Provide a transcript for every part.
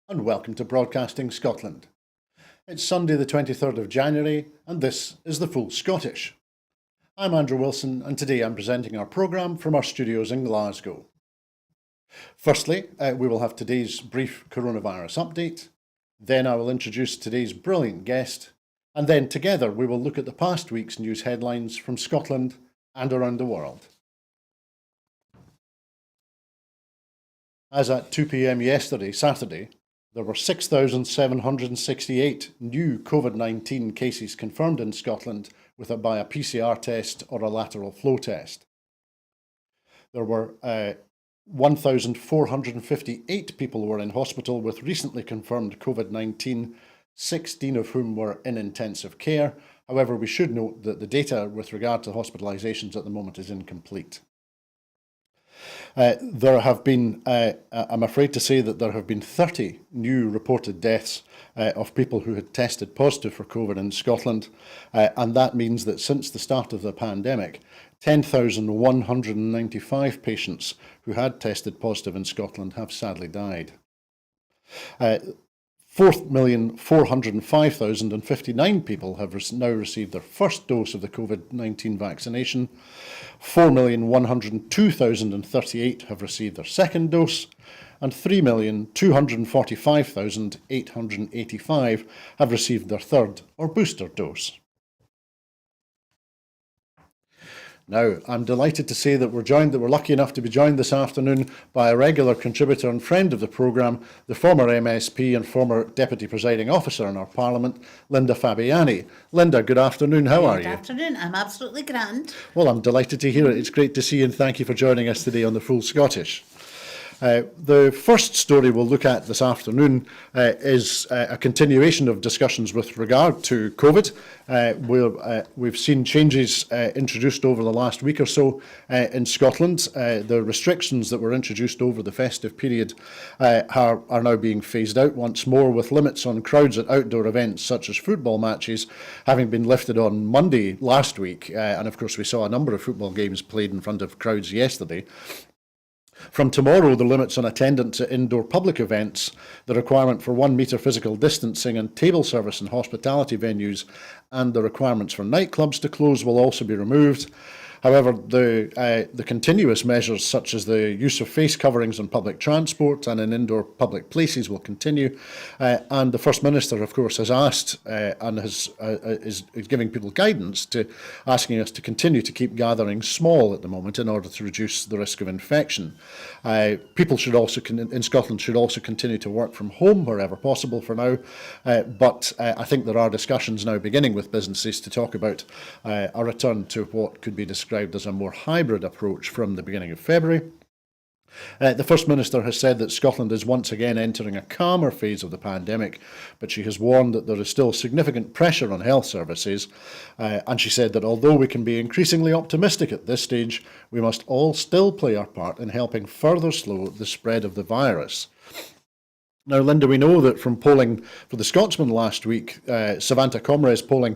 and welcome to Broadcasting Scotland. It's Sunday the 23rd of January and this is the Full Scottish. I'm Andrew Wilson and today I'm presenting our programme from our studios in Glasgow. Firstly, we will have today's brief coronavirus update, then I will introduce today's brilliant guest, and then together we will look at the past week's news headlines from Scotland and around the world. As at 2 p.m. yesterday, Saturday, there were 6,768 new COVID-19 cases confirmed in Scotland by a PCR test or a lateral flow test. There were 1,458 people were in hospital with recently confirmed COVID-19, 16 of whom were in intensive care. However, we should note that the data with regard to hospitalisations at the moment is incomplete. There have been, I'm afraid to say that there have been 30 new reported deaths of people who had tested positive for COVID in Scotland, and that means that since the start of the pandemic, 10,195 patients who had tested positive in Scotland have sadly died. 4,405,059 people have now received their first dose of the COVID-19 vaccination. 4,102,038 have received their second dose, and 3,245,885 have received their third or booster dose. Now, I'm delighted to say that we're lucky enough to be joined this afternoon by a regular contributor and friend of the programme, the former MSP and former Deputy Presiding Officer in our Parliament, Linda Fabiani. Linda, good afternoon. How are you? Good afternoon. I'm absolutely grand. Well, I'm delighted to hear it. It's great to see you and thank you for joining us today on the Full Scottish. The first story we'll look at this afternoon is a continuation of discussions with regard to COVID. We've seen changes introduced over the last week or so in Scotland. The restrictions that were introduced over the festive period are now being phased out once more, with limits on crowds at outdoor events such as football matches having been lifted on Monday last week. And of course we saw a number of football games played in front of crowds yesterday. From tomorrow, the limits on attendance at indoor public events, the requirement for 1 metre physical distancing and table service in hospitality venues, and the requirements for nightclubs to close will also be removed. However, the continuous measures such as the use of face coverings on public transport and in indoor public places will continue. And the First Minister, of course, has asked and is giving people guidance asking us to continue to keep gathering small at the moment in order to reduce the risk of infection. People should also in Scotland should also continue to work from home wherever possible for now. But I think there are discussions now beginning with businesses to talk about a return to what could be described as a more hybrid approach from the beginning of February. The First Minister has said that Scotland is once again entering a calmer phase of the pandemic, but she has warned that there is still significant pressure on health services. And she said that although we can be increasingly optimistic at this stage, we must all still play our part in helping further slow the spread of the virus. Now, Linda, we know that from polling for the Scotsman last week, Savanta Comres polling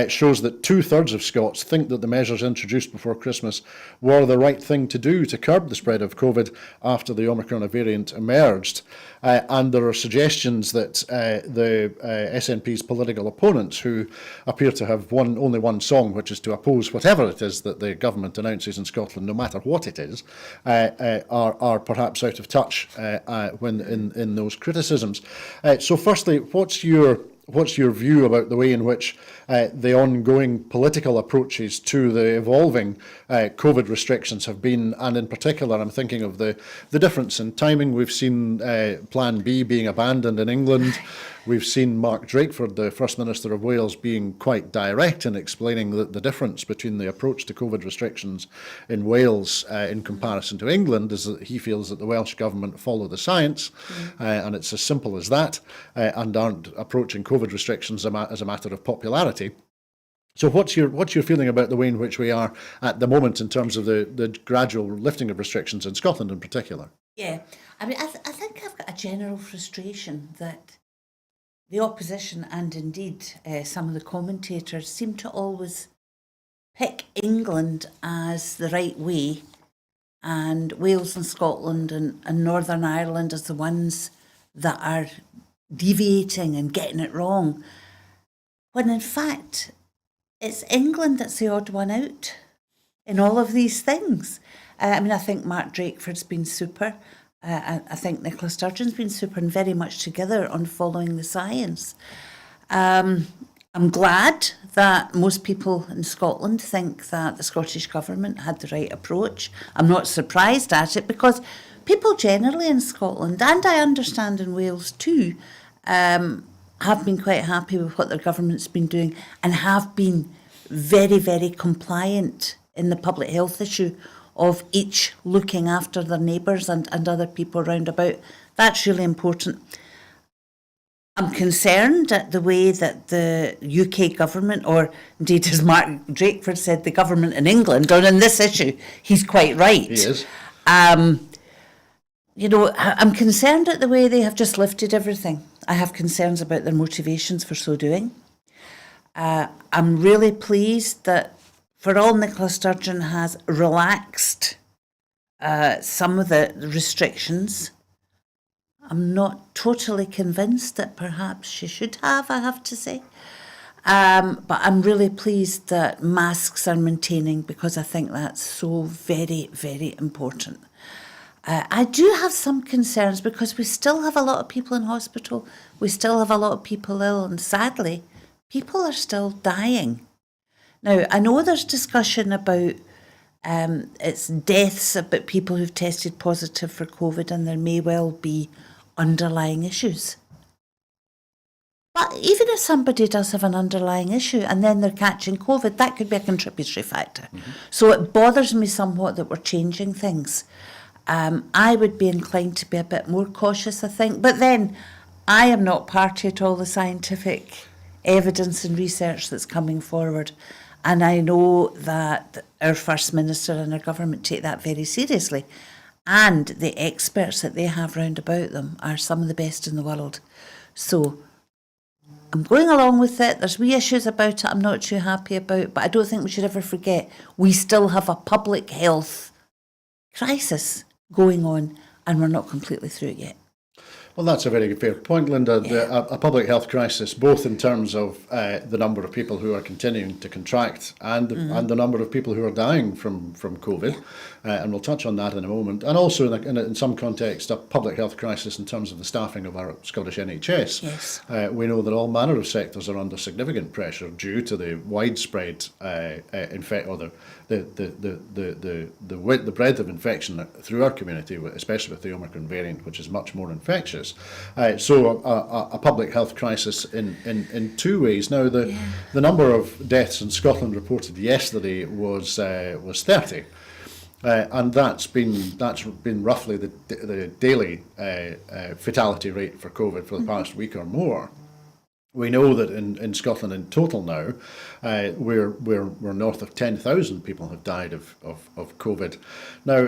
shows that 2/3 of Scots think that the measures introduced before Christmas were the right thing to do to curb the spread of COVID after the Omicron variant emerged. And there are suggestions that the SNP's political opponents, who appear to have only one song, which is to oppose whatever it is that the government announces in Scotland, no matter what it is, are perhaps out of touch when in those criticisms. So firstly, what's your view about the way in which the ongoing political approaches to the evolving COVID restrictions have been, and in particular I'm thinking of the difference in timing. We've seen Plan B being abandoned in England. We've seen Mark Drakeford, the First Minister of Wales, being quite direct in explaining that the difference between the approach to COVID restrictions in Wales in comparison to England is that he feels that the Welsh Government follow the science, and it's as simple as that, and aren't approaching COVID restrictions as a matter of popularity. So what's your feeling about the way in which we are at the moment in terms of the gradual lifting of restrictions in Scotland in particular? Yeah, I mean, I think I've got a general frustration that the opposition and indeed some of the commentators seem to always pick England as the right way and Wales and Scotland and Northern Ireland as the ones that are deviating and getting it wrong, when in fact it's England that's the odd one out in all of these things. I think Mark Drakeford's been super. I think Nicola Sturgeon's been super, and very much together on following the science. I'm glad that most people in Scotland think that the Scottish Government had the right approach. I'm not surprised at it, because people generally in Scotland, and I understand in Wales too, have been quite happy with what their government's been doing, and have been very, very compliant in the public health issue of each looking after their neighbours and other people round about. That's really important. I'm concerned at the way that the UK government, or indeed as Mark Drakeford said, the government in England, or in this issue, he's quite right. He is. I'm concerned at the way they have just lifted everything. I have concerns about their motivations for so doing. I'm really pleased that, for all Nicola Sturgeon has relaxed some of the restrictions, I'm not totally convinced that perhaps she should have, I have to say. But I'm really pleased that masks are maintaining, because I think that's so very, very important. I do have some concerns, because we still have a lot of people in hospital. We still have a lot of people ill, and sadly, people are still dying. Now, I know there's discussion about it's deaths, about people who've tested positive for COVID, and there may well be underlying issues. But even if somebody does have an underlying issue and then they're catching COVID, that could be a contributory factor. Mm-hmm. So it bothers me somewhat that we're changing things. I would be inclined to be a bit more cautious, I think. But then I am not party to all the scientific evidence and research that's coming forward. And I know that our First Minister and our government take that very seriously. And the experts that they have round about them are some of the best in the world. So I'm going along with it. There's wee issues about it I'm not too happy about, but I don't think we should ever forget we still have a public health crisis going on, and we're not completely through it yet. Well, that's a very fair point, Linda. Yeah. A public health crisis, both in terms of the number of people who are continuing to contract and the number of people who are dying from COVID, and we'll touch on that in a moment. And also, in some context, a public health crisis in terms of the staffing of our Scottish NHS. Yes. We know that all manner of sectors are under significant pressure due to the widespread the breadth of infection through our community, especially with the Omicron variant, which is much more infectious. So a public health crisis in two ways. Now, the number of deaths in Scotland reported yesterday was 30. And that's been roughly the daily fatality rate for COVID for the past week or more. We know that in Scotland in total now, we're north of 10,000 people have died of COVID. Now,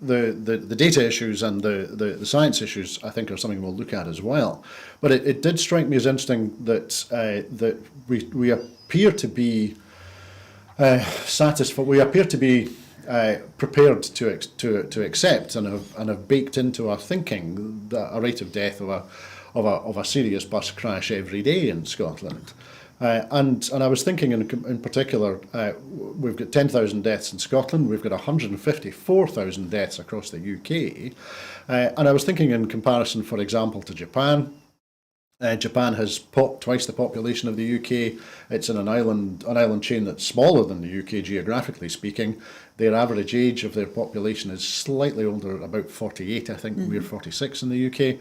the data issues and the science issues, I think, are something we'll look at as well. But it did strike me as interesting that we appear to be satisfied. We appear to be prepared to accept and have baked into our thinking a rate of death of a serious bus crash every day in Scotland. And I was thinking in particular, we've got 10,000 deaths in Scotland, we've got 154,000 deaths across the UK. And I was thinking in comparison, for example, to Japan. Japan has twice the population of the UK. It's in an island chain that's smaller than the UK geographically speaking. Their average age of their population is slightly older, about 48, I think. We're 46 in the UK.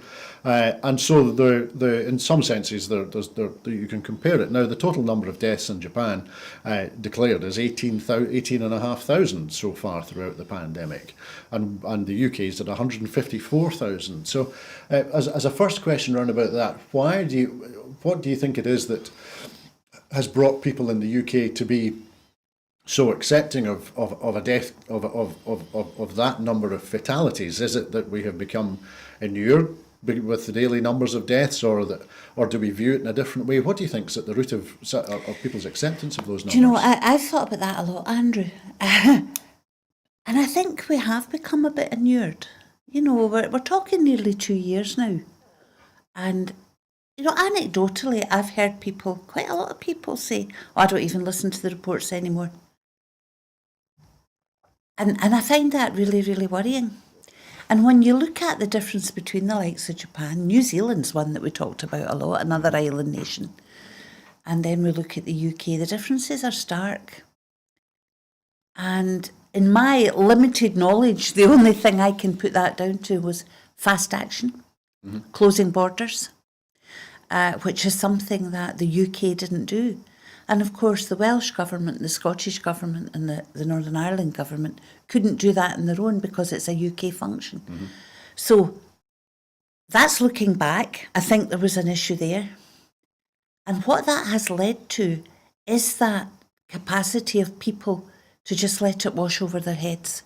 And so in some senses, you can compare it. Now, the total number of deaths in Japan declared is 18,500 so far throughout the pandemic. And the UK is at 154,000. So as a first question round about that, what do you think it is that has brought people in the UK to be so accepting of a death of that number of fatalities? Is it that we have become inured with the daily numbers of deaths, or do we view it in a different way? What do you think is at the root of people's acceptance of those numbers? Do you know, I've thought about that a lot, Andrew. And I think we have become a bit inured. You know, we're talking nearly 2 years now. And, you know, anecdotally, I've heard people, quite a lot of people say, oh, I don't even listen to the reports anymore. And I find that really, really worrying. And when you look at the difference between the likes of Japan, New Zealand's one that we talked about a lot, another island nation, and then we look at the UK, the differences are stark. And in my limited knowledge, the only thing I can put that down to was fast action, closing borders, which is something that the UK didn't do. And of course, the Welsh government, the Scottish government and the Northern Ireland government couldn't do that on their own because it's a UK function. So that's looking back. I think there was an issue there. And what that has led to is that capacity of people to just let it wash over their heads.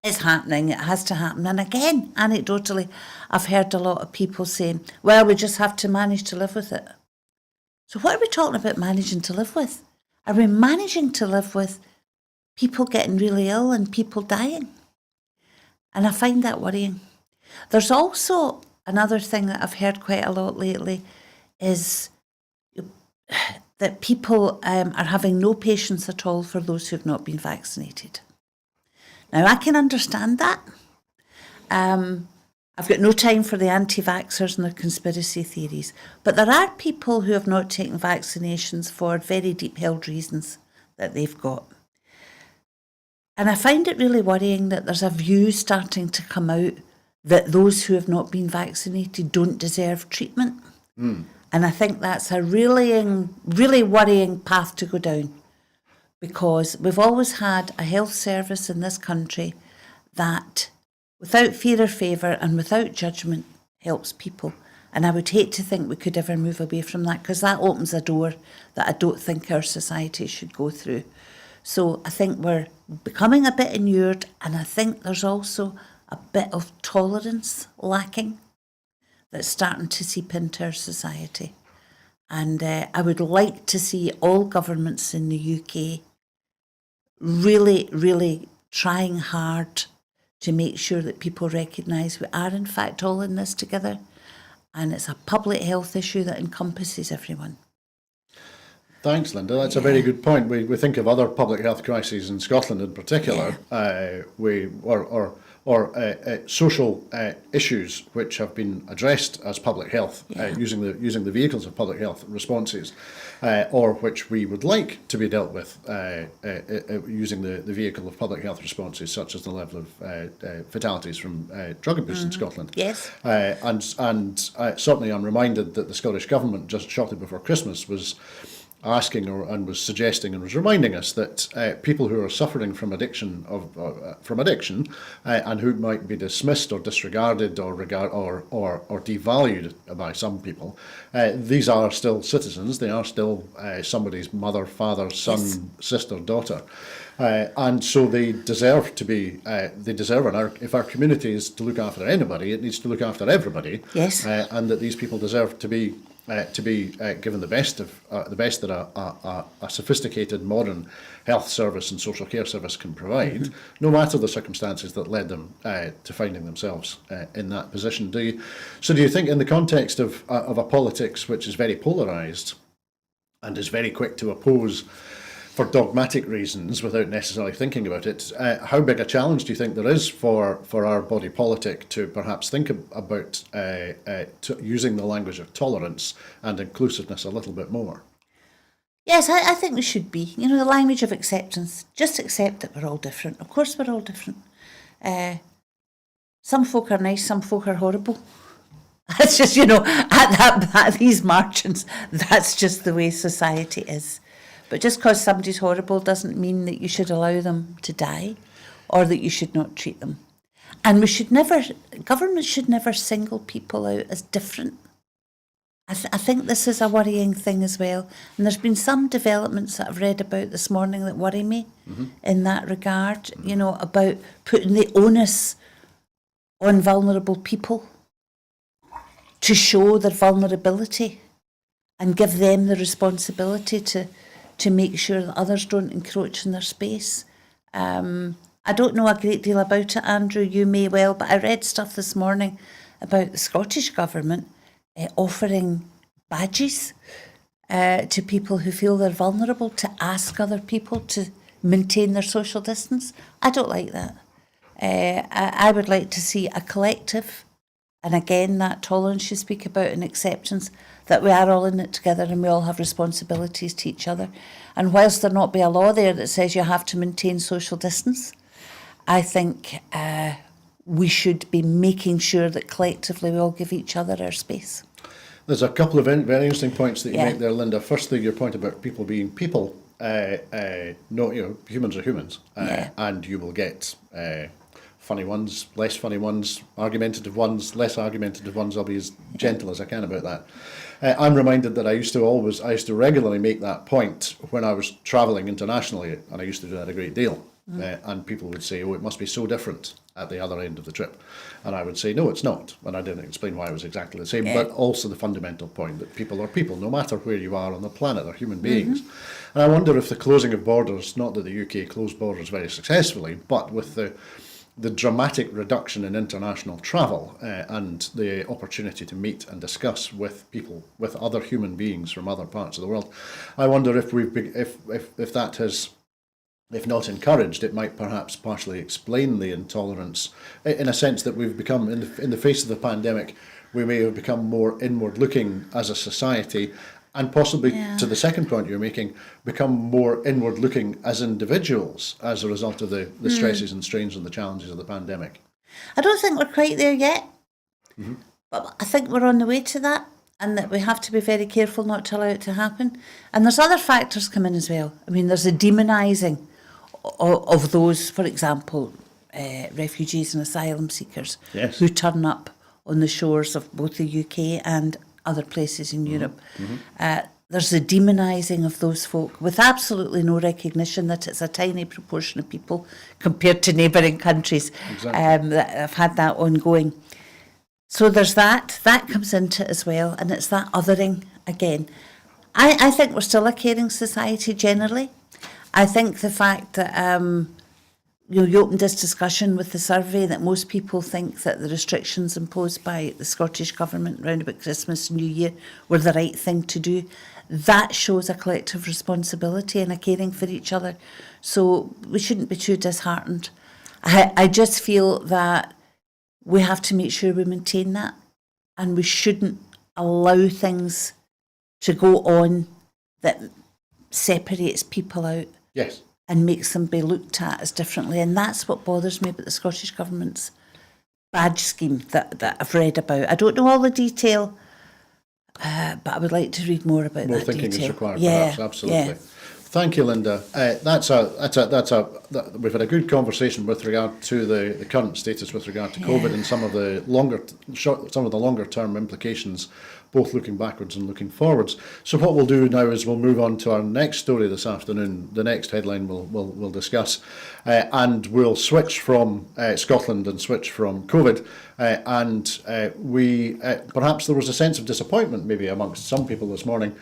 It's happening, it has to happen. And again, anecdotally, I've heard a lot of people saying, well, we just have to manage to live with it. So what are we talking about managing to live with? Are we managing to live with people getting really ill and people dying? And I find that worrying. There's also another thing that I've heard quite a lot lately is that people are having no patience at all for those who have not been vaccinated. Now, I can understand that. I've got no time for the anti-vaxxers and their conspiracy theories. But there are people who have not taken vaccinations for very deep-held reasons that they've got. And I find it really worrying that there's a view starting to come out that those who have not been vaccinated don't deserve treatment. And I think that's a really worrying path to go down, because we've always had a health service in this country that, without fear or favour and without judgment, helps people. And I would hate to think we could ever move away from that, because that opens a door that I don't think our society should go through. So I think we're becoming a bit inured, and I think there's also a bit of tolerance lacking that's starting to seep into our society. And I would like to see all governments in the UK really, really trying hard to make sure that people recognise we are in fact all in this together, and it's a public health issue that encompasses everyone. Thanks, Linda. That's a very good point. We think of other public health crises in Scotland in particular, social issues which have been addressed as public health using the vehicles of public health responses, or which we would like to be dealt with using the vehicle of public health responses, such as the level of fatalities from drug abuse in Scotland. Yes. And certainly I'm reminded that the Scottish Government just shortly before Christmas was asking and was suggesting and was reminding us that people who are suffering from addiction and who might be dismissed or disregarded or devalued by some people, these are still citizens. They are still somebody's mother, father, son, sister, daughter. And so they deserve to be, if our community is to look after anybody, it needs to look after everybody. Yes. And that these people deserve to be given the best that a sophisticated modern health service and social care service can provide, no matter the circumstances that led them to finding themselves in that position. Do you think, in the context of a politics which is very polarised and is very quick to oppose for dogmatic reasons without necessarily thinking about it, how big a challenge do you think there is for our body politic to perhaps think about using the language of tolerance and inclusiveness a little bit more? Yes, I think we should be. You know, the language of acceptance. Just accept that we're all different. Of course we're all different. Some folk are nice, some folk are horrible. That's just, you know, at these margins, that's just the way society is. But just because somebody's horrible doesn't mean that you should allow them to die or that you should not treat them. And government should never single people out as different. I think this is a worrying thing as well. And there's been some developments that I've read about this morning that worry me in that regard, you know, about putting the onus on vulnerable people to show their vulnerability and give them the responsibility to make sure that others don't encroach in their space. I don't know a great deal about it, Andrew, you may well, but I read stuff this morning about the Scottish Government offering badges to people who feel they're vulnerable to ask other people to maintain their social distance. I don't like that. I would like to see a collective, and again, that tolerance you speak about and acceptance, that we are all in it together and we all have responsibilities to each other. And whilst there not be a law there that says you have to maintain social distance, I think we should be making sure that collectively we all give each other our space. There's a couple of very interesting points that you make there, Linda. Firstly, your point about people being people. No, humans are humans, and you will get funny ones, less funny ones, argumentative ones, less argumentative ones. I'll be as gentle as I can about that. I'm reminded that I used to regularly make that point when I was travelling internationally, and I used to do that a great deal. And people would say, "Oh, it must be so different at the other end of the trip," and I would say, "No, it's not." And I didn't explain why it was exactly the same, but also the fundamental point that people are people, no matter where you are on the planet. They're human beings. And I wonder if the closing of borders, not that the UK closed borders very successfully, but with the dramatic reduction in international travel and the opportunity to meet and discuss with people, with other human beings from other parts of the world, I wonder if if that has, if not encouraged, it might perhaps partially explain the intolerance, in a sense that we've become, in the face of the pandemic, we may have become more inward-looking as a society, and possibly, to the second point you're making, become more inward-looking as individuals as a result of the stresses and strains and the challenges of the pandemic. I don't think we're quite there yet, but I think we're on the way to that, and that we have to be very careful not to allow it to happen. And there's other factors come in as well. I mean, there's a demonising of those, for example, refugees and asylum seekers who turn up on the shores of both the UK and other places in Europe. There's a demonising of those folk with absolutely no recognition that it's a tiny proportion of people compared to neighbouring countries that have had that ongoing. So there's that comes into it as well, and it's that othering again. I think we're still a caring society generally. I think the fact that you opened this discussion with the survey that most people think that the restrictions imposed by the Scottish Government round about Christmas and New Year were the right thing to do. That shows a collective responsibility and a caring for each other. So we shouldn't be too disheartened. I just feel that we have to make sure we maintain that, and we shouldn't allow things to go on that separates people out. Yes. And makes them be looked at as differently. And that's what bothers me about the Scottish Government's badge scheme that I've read about. I don't know all the detail, but I would like to read more about that detail. More thinking is required, perhaps, absolutely. Yeah. Thank you, Linda. We've had a good conversation with regard to the current status with regard to COVID and some of the longer term implications, both looking backwards and looking forwards. So what we'll do now is we'll move on to our next story this afternoon. The next headline we'll discuss, and we'll switch from Scotland and switch from COVID. Perhaps there was a sense of disappointment maybe amongst some people this morning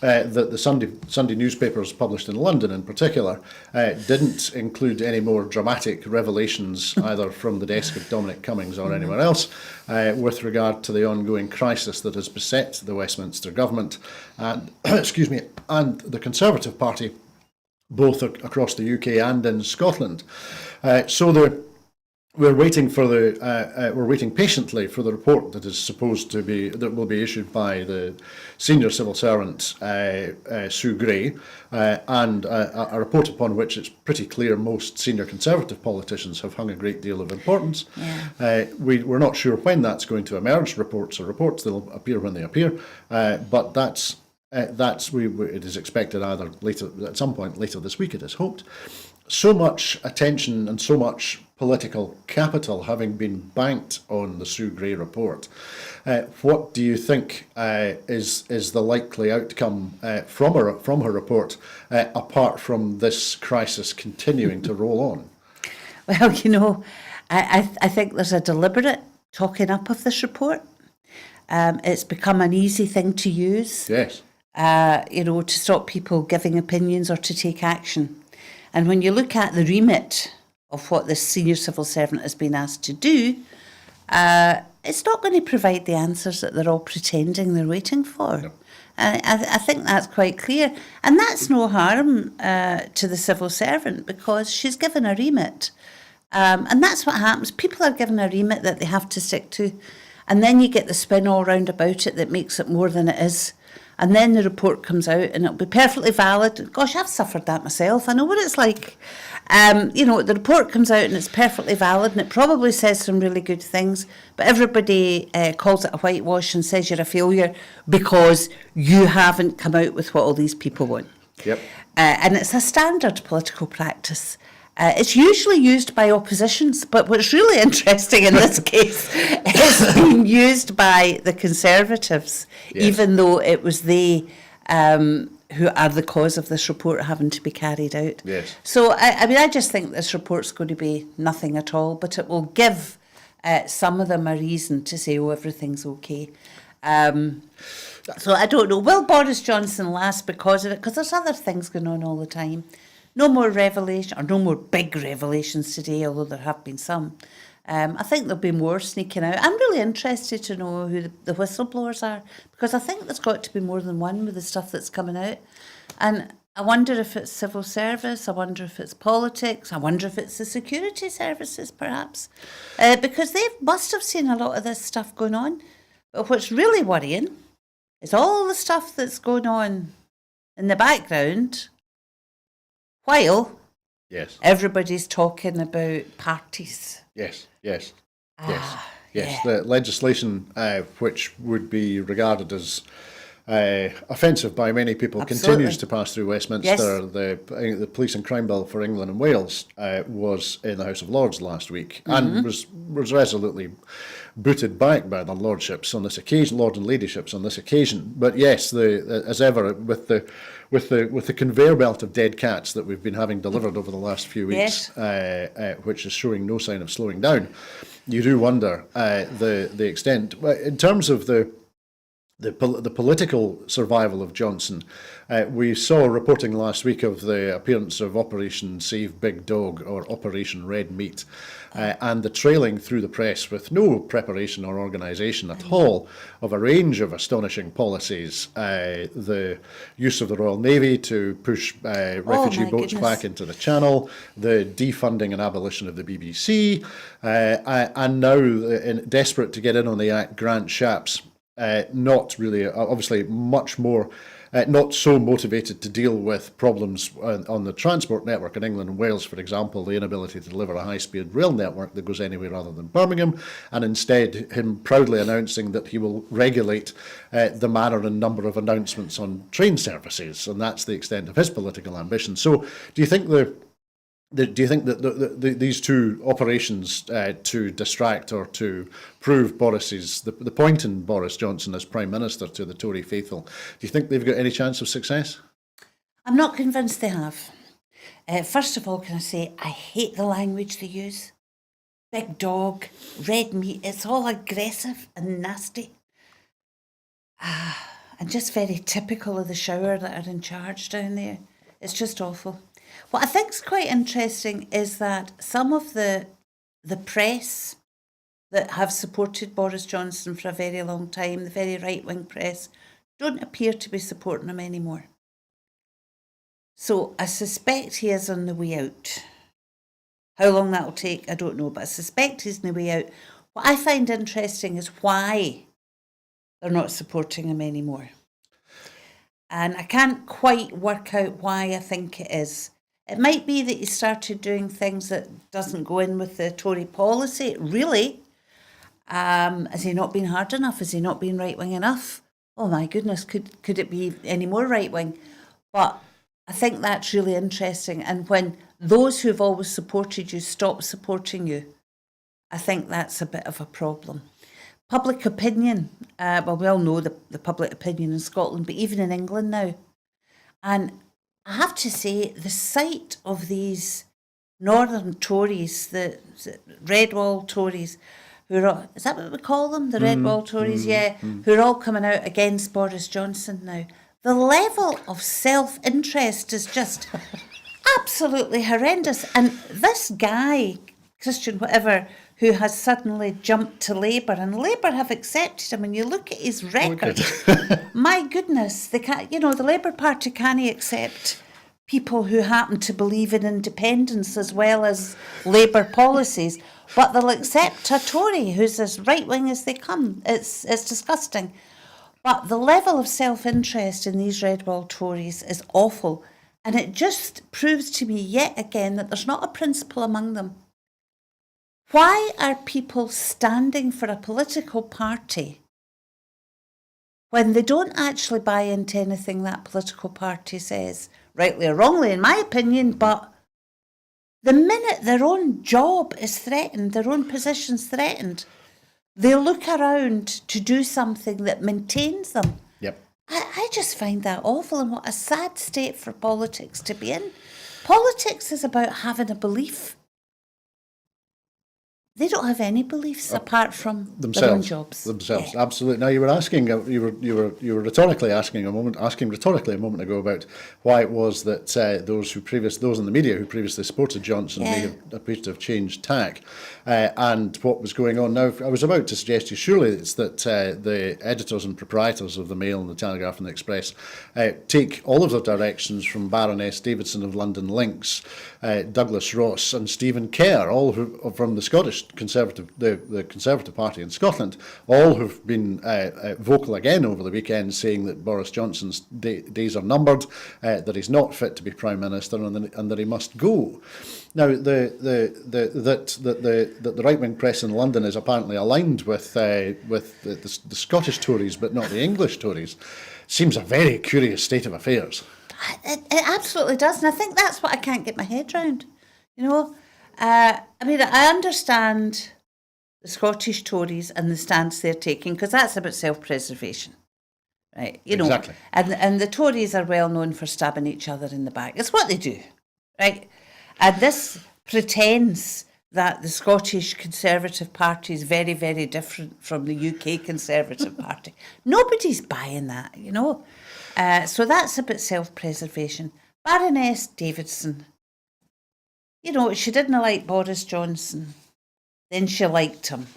that the Sunday newspapers published in London in particular didn't include any more dramatic revelations either from the desk of Dominic Cummings or anywhere else with regard to the ongoing crisis that has beset the Westminster government and and the Conservative Party, both across the UK and in Scotland. We're waiting patiently for the report that will be issued by the senior civil servant Sue Gray, and a report upon which it's pretty clear most senior Conservative politicians have hung a great deal of importance. We're not sure when that's going to emerge. Reports are reports; they'll appear when they appear. But it is expected either later, at some point later this week. It is hoped. So much attention and so much political capital having been banked on the Sue Gray report. What do you think is the likely outcome from her report, apart from this crisis continuing to roll on? Well, I think there's a deliberate talking up of this report. It's become an easy thing to use. Yes. To stop people giving opinions or to take action. And when you look at the remit of what this senior civil servant has been asked to do, it's not going to provide the answers that they're all pretending they're waiting for. No. I think that's quite clear. And that's no harm to the civil servant, because she's given a remit. And that's what happens. People are given a remit that they have to stick to. And then you get the spin all round about it that makes it more than it is. And then the report comes out and it'll be perfectly valid. Gosh, I've suffered that myself. I know what it's like. The report comes out and it's perfectly valid and it probably says some really good things, but everybody calls it a whitewash and says you're a failure because you haven't come out with what all these people want. Yep. And it's a standard political practice. It's usually used by oppositions, but what's really interesting in this case is being used by the Conservatives, yes. even though it was they who are the cause of this report having to be carried out. Yes. So, I just think this report's going to be nothing at all, but it will give some of them a reason to say, oh, everything's okay. So I don't know. Will Boris Johnson last because of it? Because there's other things going on all the time. No more revelation, or no more big revelations today, although there have been some. I think there'll be more sneaking out. I'm really interested to know who the whistleblowers are, because I think there's got to be more than one with the stuff that's coming out. And I wonder if it's civil service, I wonder if it's politics, I wonder if it's the security services, perhaps. Because they must have seen a lot of this stuff going on. But what's really worrying is all the stuff that's going on in the background while yes. everybody's talking about parties. Yes, yes, yes. Yeah. The legislation which would be regarded as offensive by many people Absolutely. continues to pass through Westminster. Yes. The Police and Crime Bill for England and Wales was in the House of Lords last week and was resolutely booted back by the lordships on this occasion, lord and ladyships on this occasion. But yes, as ever with the conveyor belt of dead cats that we've been having delivered over the last few weeks, Yes. which is showing no sign of slowing down, you do wonder the extent. In terms of the political survival of Johnson, we saw reporting last week of the appearance of Operation Save Big Dog, or Operation Red Meat, and the trailing through the press with no preparation or organisation at all of a range of astonishing policies. The use of the Royal Navy to push refugee boats back into the Channel, the defunding and abolition of the BBC, and now desperate to get in on the act, Grant Shapps, not really, obviously much more, not so motivated to deal with problems on the transport network in England and Wales, for example, the inability to deliver a high-speed rail network that goes anywhere other than Birmingham, and instead him proudly announcing that he will regulate the manner and number of announcements on train services, and that's the extent of his political ambition. So do you think that these two operations to distract or to prove the point in Boris Johnson as Prime Minister to the Tory faithful, do you think they've got any chance of success? I'm not convinced they have. First of all, can I say, I hate the language they use. Big dog, red meat, it's all aggressive and nasty. And just very typical of the shower that are in charge down there. It's just awful. What I think is quite interesting is that some of the press that have supported Boris Johnson for a very long time, the very right-wing press, don't appear to be supporting him anymore. So I suspect he is on the way out. How long that will take, I don't know, but I suspect he's on the way out. What I find interesting is why they're not supporting him anymore. And I can't quite work out why I think it is. It might be that he started doing things that doesn't go in with the Tory policy, really. Has he not been hard enough? Has he not been right-wing enough? Oh my goodness, could it be any more right-wing? But I think that's really interesting. And when those who've always supported you stop supporting you, I think that's a bit of a problem. Public opinion, well, we all know the public opinion in Scotland, but even in England now. And I have to say, the sight of these northern Tories, the Red Wall Tories, who are all, is that what we call them? The Red Wall Tories, who are all coming out against Boris Johnson now. The level of self-interest is just absolutely horrendous. And this guy, Christian whatever, who has suddenly jumped to Labour, and Labour have accepted him, and you look at his record, my goodness, they can't, the Labour Party can't accept people who happen to believe in independence as well as Labour policies, but they'll accept a Tory who's as right-wing as they come. It's disgusting. But the level of self-interest in these Redwall Tories is awful, and it just proves to me yet again that there's not a principle among them. Why are people standing for a political party when they don't actually buy into anything that political party says? Rightly or wrongly, in my opinion, but the minute their own job is threatened, their own position's threatened, they look around to do something that maintains them. Yep. I just find that awful, and what a sad state for politics to be in. Politics is about having a belief. They don't have any beliefs apart from their own jobs. Themselves, Yeah. absolutely. Now you were asking, you were rhetorically asking rhetorically a moment ago about why it was that those in the media who previously supported Johnson may have appeared to have changed tack, and what was going on. Now I was about to suggest to you, surely it's that the editors and proprietors of the Mail and the Telegraph and the Express take all of their directions from Baroness Davidson of London Links, Douglas Ross and Stephen Kerr, all who from the Scottish Conservative, the Conservative Party in Scotland, all who've been vocal again over the weekend, saying that Boris Johnson's days are numbered, that he's not fit to be Prime Minister, and that he must go. Now, that the right-wing press in London is apparently aligned with the Scottish Tories, but not the English Tories, seems a very curious state of affairs. It absolutely does, and I think that's what I can't get my head round. I mean, I understand the Scottish Tories and the stance they're taking, because that's about self-preservation, right? Exactly. And the Tories are well known for stabbing each other in the back. It's what they do, right? And this pretends that the Scottish Conservative Party is very, very different from the UK Conservative Party. Nobody's buying that, So that's about self-preservation. Baroness Davidson, she didn't like Boris Johnson, then she liked him.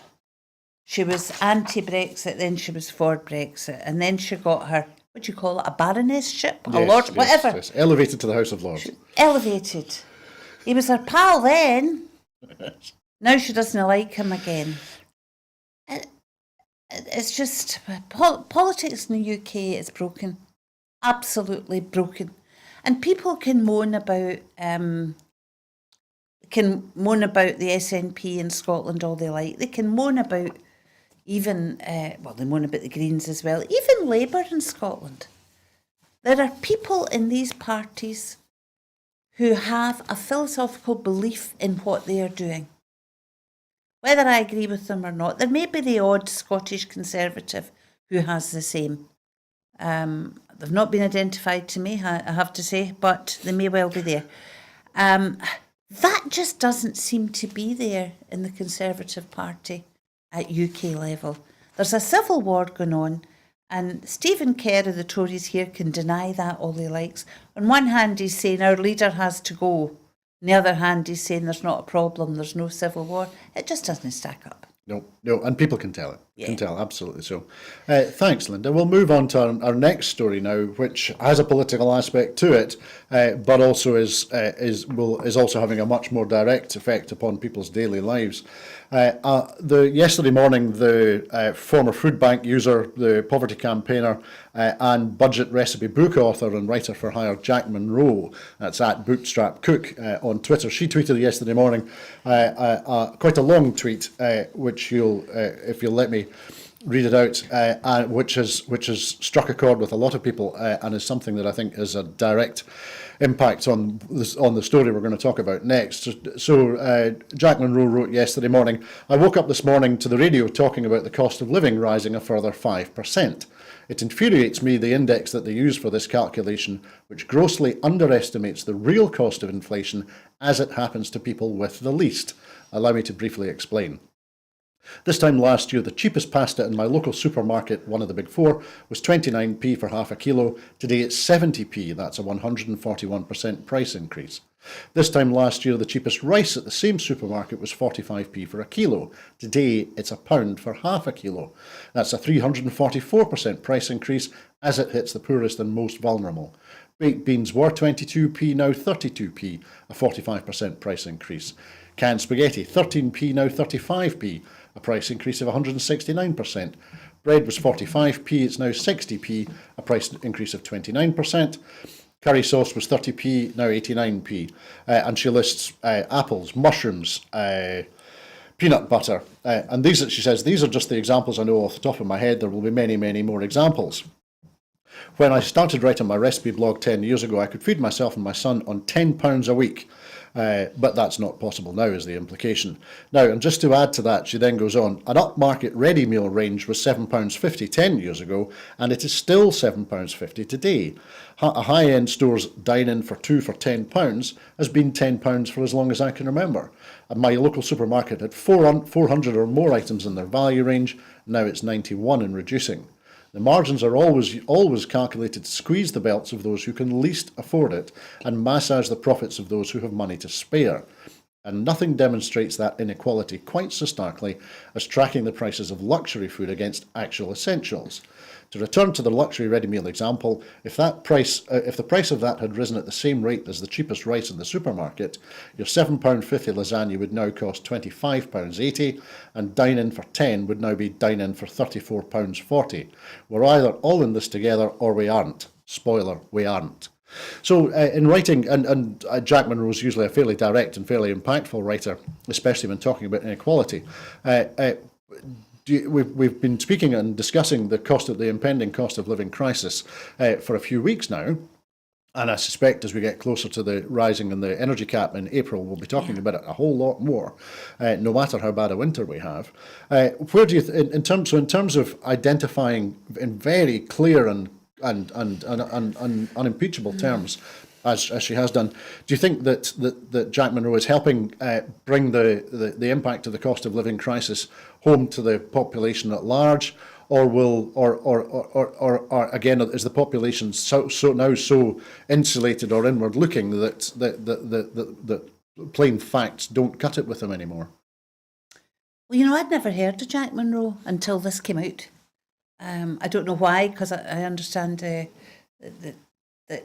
She was anti-Brexit, then she was for Brexit, and then she got her, what do you call it, a baronessship, a lord, whatever. Yes. Elevated to the House of Lords. Elevated. He was her pal then. Now she doesn't like him again. It's just, politics in the UK is broken. Absolutely broken. And people can moan about the SNP in Scotland all they like. They can moan about even, they moan about the Greens as well, even Labour in Scotland. There are people in these parties who have a philosophical belief in what they are doing. Whether I agree with them or not, there may be the odd Scottish Conservative who has the same. They've not been identified to me, I have to say, but they may well be there. That just doesn't seem to be there in the Conservative Party at UK level. There's a civil war going on, and Stephen Kerr of the Tories here can deny that all he likes. On one hand, he's saying our leader has to go. On the other hand, he's saying there's not a problem, there's no civil war. It just doesn't stack up. No, and people can tell it. Can tell, absolutely so. Thanks, Linda. We'll move on to our next story now, which has a political aspect to it, but also is also having a much more direct effect upon people's daily lives. Yesterday morning, the former food bank user, the poverty campaigner, and budget recipe book author and writer for hire Jack Monroe, that's at Bootstrap Cook on Twitter, she tweeted yesterday morning quite a long tweet, which if you'll let me read it out, which has struck a chord with a lot of people, and is something that I think is a direct impact on the story we're going to talk about next. So Jack Monroe wrote yesterday morning, I woke up this morning to the radio talking about the cost of living rising a further 5%. It infuriates me, the index that they use for this calculation, which grossly underestimates the real cost of inflation as it happens to people with the least. Allow me to briefly explain. This time last year, the cheapest pasta in my local supermarket, one of the big four, was 29p for half a kilo. Today it's 70p. That's a 141% price increase. This time last year, the cheapest rice at the same supermarket was 45p for a kilo. Today it's £1 for half a kilo. That's a 344% price increase as it hits the poorest and most vulnerable. Baked beans were 22p, now 32p, a 45% price increase. Canned spaghetti, 13p, now 35p, a price increase of 169%. Bread was 45p, it's now 60p, a price increase of 29%. Curry sauce was 30p, now 89p. And she lists apples, mushrooms, peanut butter. And these, she says, these are just the examples I know off the top of my head. There will be many, many more examples. When I started writing my recipe blog 10 years ago, I could feed myself and my son on £10 a week. But that's not possible now, is the implication. Now, and just to add to that, she then goes on, an upmarket ready meal range was £7.50 10 years ago, and it is still £7.50 today. A high-end store's dine-in for two for £10 has been £10 for as long as I can remember. And my local supermarket had 400 or more items in their value range, now it's 91 and reducing. The margins are always calculated to squeeze the belts of those who can least afford it and massage the profits of those who have money to spare. And nothing demonstrates that inequality quite so starkly as tracking the prices of luxury food against actual essentials. To return to the luxury ready meal example, if the price of that had risen at the same rate as the cheapest rice in the supermarket, your £7.50 lasagna would now cost £25.80, and dine-in for 10 would now be dine-in for £34.40. We're either all in this together or we aren't. Spoiler, we aren't. So in writing, and Jack Monroe is usually a fairly direct and fairly impactful writer, especially when talking about inequality. We've been speaking and discussing the impending cost of living crisis for a few weeks now. And I suspect as we get closer to the rising in the energy cap in April, we'll be talking about it a whole lot more, no matter how bad a winter we have. Where do you, in terms of identifying in very clear and unimpeachable terms, as she has done, do you think that Jack Monroe is helping bring the impact of the cost of living crisis home to the population at large, or again, is the population so insulated or inward looking that plain facts don't cut it with them anymore? Well, I'd never heard of Jack Monroe until this came out. I don't know why, because I understand that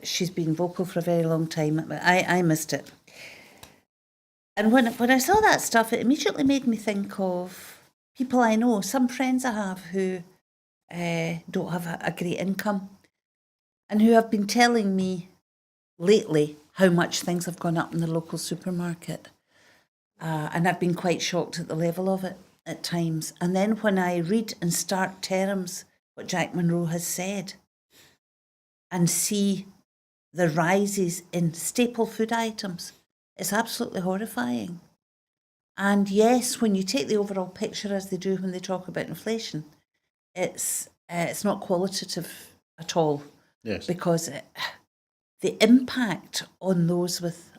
she's been vocal for a very long time, but I missed it. And when I saw that stuff, it immediately made me think of people I know, some friends I have who don't have a great income, and who have been telling me lately how much things have gone up in the local supermarket. And I've been quite shocked at the level of it at times. And then when I read in stark terms what Jack Monroe has said and see the rises in staple food items, it's absolutely horrifying. And yes, when you take the overall picture, as they do when they talk about inflation, it's not qualitative at all. Yes. Because the impact on those with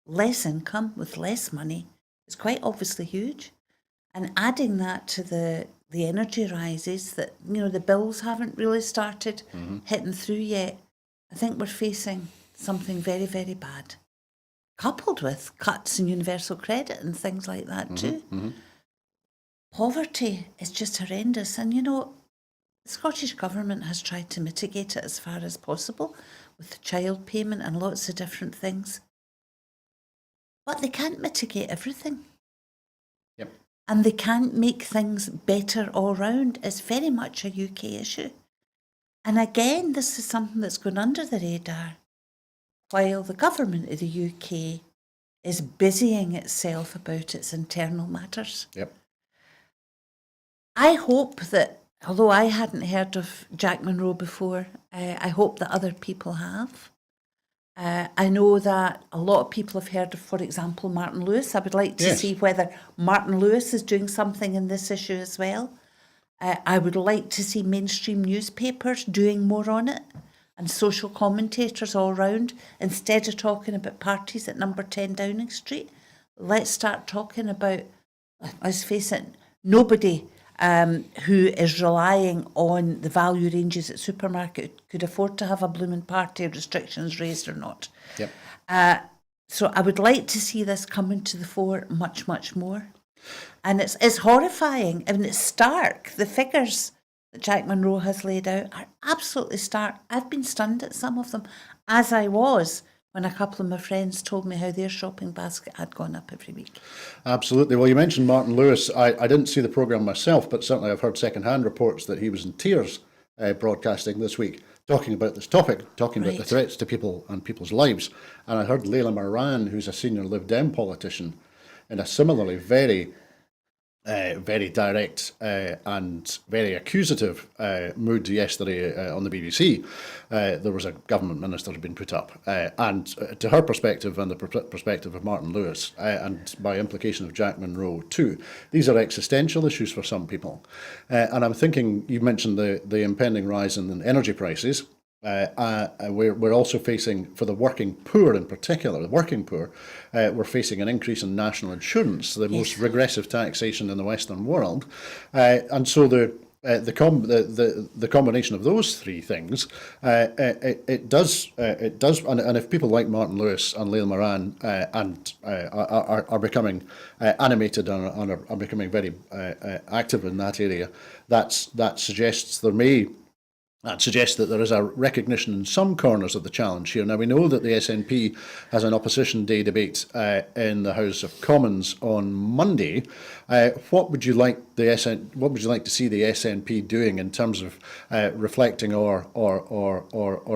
less income, with less money, is quite obviously huge. And adding that to the energy rises that, the bills haven't really started hitting through yet, I think we're facing something very, very bad, coupled with cuts in universal credit and things like that too. Poverty is just horrendous. And, the Scottish Government has tried to mitigate it as far as possible with the child payment and lots of different things. But they can't mitigate everything. Yep. And they can't make things better all round. It's very much a UK issue. And again, this is something that's gone under the radar while the government of the UK is busying itself about its internal matters. Yep. I hope that, although I hadn't heard of Jack Monroe before, I hope that other people have. I know that a lot of people have heard of, for example, Martin Lewis. I would like to see whether Martin Lewis is doing something in this issue as well. I would like to see mainstream newspapers doing more on it, and social commentators all round. Instead of talking about parties at number 10 Downing Street, let's start talking about, let's face it, Nobody who is relying on the value ranges at supermarket could afford to have a blooming party, restrictions raised or not. Yep. So I would like to see this coming to the fore much, much more. And it's horrifying. I mean, it's stark. The figures that Jack Monroe has laid out are absolutely stark. I've been stunned at some of them, as I was when a couple of my friends told me how their shopping basket had gone up every week. Absolutely. Well, you mentioned Martin Lewis. I didn't see the programme myself, but certainly I've heard second-hand reports that he was in tears broadcasting this week, talking about this topic, talking about the threats to people and people's lives. And I heard Leila Moran, who's a senior Lib Dem politician, in a similarly very direct and very accusative mood yesterday on the BBC. There was a government minister who'd been put up. And to her perspective and the perspective of Martin Lewis, and by implication of Jack Monroe too, these are existential issues for some people. And I'm thinking, you mentioned the impending rise in energy prices. We're also facing, for the working poor in particular, we're facing an increase in national insurance, the most regressive taxation in the Western world, and so the combination of those three things, it does, and if people like Martin Lewis and Leila Moran are becoming animated and are becoming very active in that area, that suggests that there is a recognition in some corners of the challenge here. Now, we know that the SNP has an Opposition Day debate in the House of Commons on Monday. What would you like to see the SNP doing in terms of reflecting or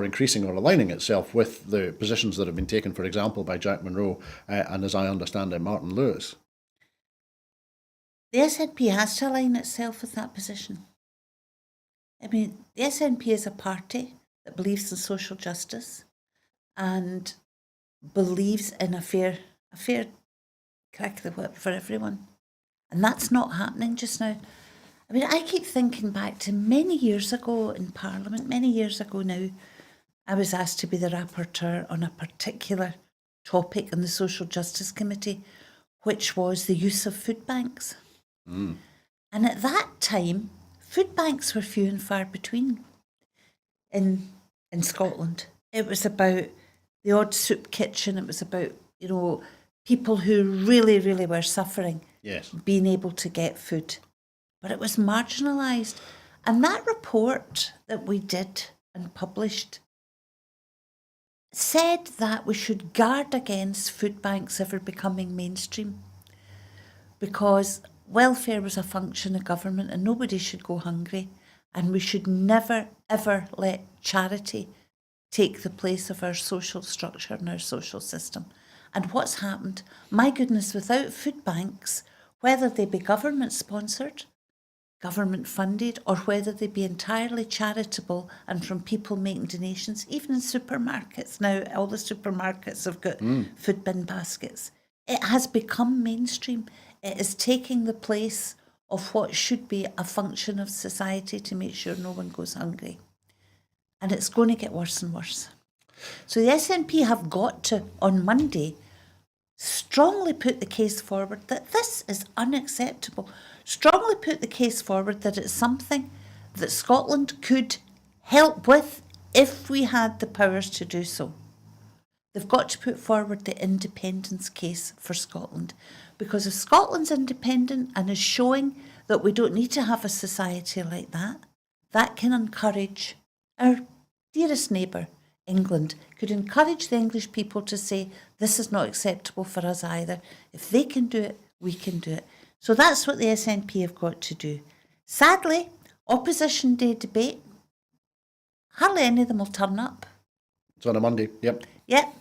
increasing or aligning itself with the positions that have been taken, for example, by Jack Monroe and, as I understand it, Martin Lewis? The SNP has to align itself with that position. I mean, the SNP is a party that believes in social justice and believes in a fair crack of the whip for everyone. And that's not happening just now. I mean, I keep thinking back to many years ago in Parliament, many years ago now, I was asked to be the rapporteur on a particular topic in the Social Justice Committee, which was the use of food banks. And at that time, food banks were few and far between in Scotland. It was about the odd soup kitchen. It was about, people who really, really were suffering, being able to get food. But it was marginalised. And that report that we did and published said that we should guard against food banks ever becoming mainstream, because welfare was a function of government and nobody should go hungry, and we should never, ever let charity take the place of our social structure and our social system. And what's happened? My goodness, without food banks, whether they be government sponsored, government funded, or whether they be entirely charitable and from people making donations, even in supermarkets now, all the supermarkets have got food bin baskets. It has become mainstream. It is taking the place of what should be a function of society to make sure no one goes hungry. And it's going to get worse and worse. So the SNP have got to, on Monday, strongly put the case forward that this is unacceptable. Strongly put the case forward that it's something that Scotland could help with if we had the powers to do so. They've got to put forward the independence case for Scotland, because if Scotland's independent and is showing that we don't need to have a society like that, that can encourage our dearest neighbour, England, could encourage the English people to say, this is not acceptable for us either. If they can do it, we can do it. So that's what the SNP have got to do. Sadly, Opposition Day debate, hardly any of them will turn up. It's on a Monday, yep. Yep.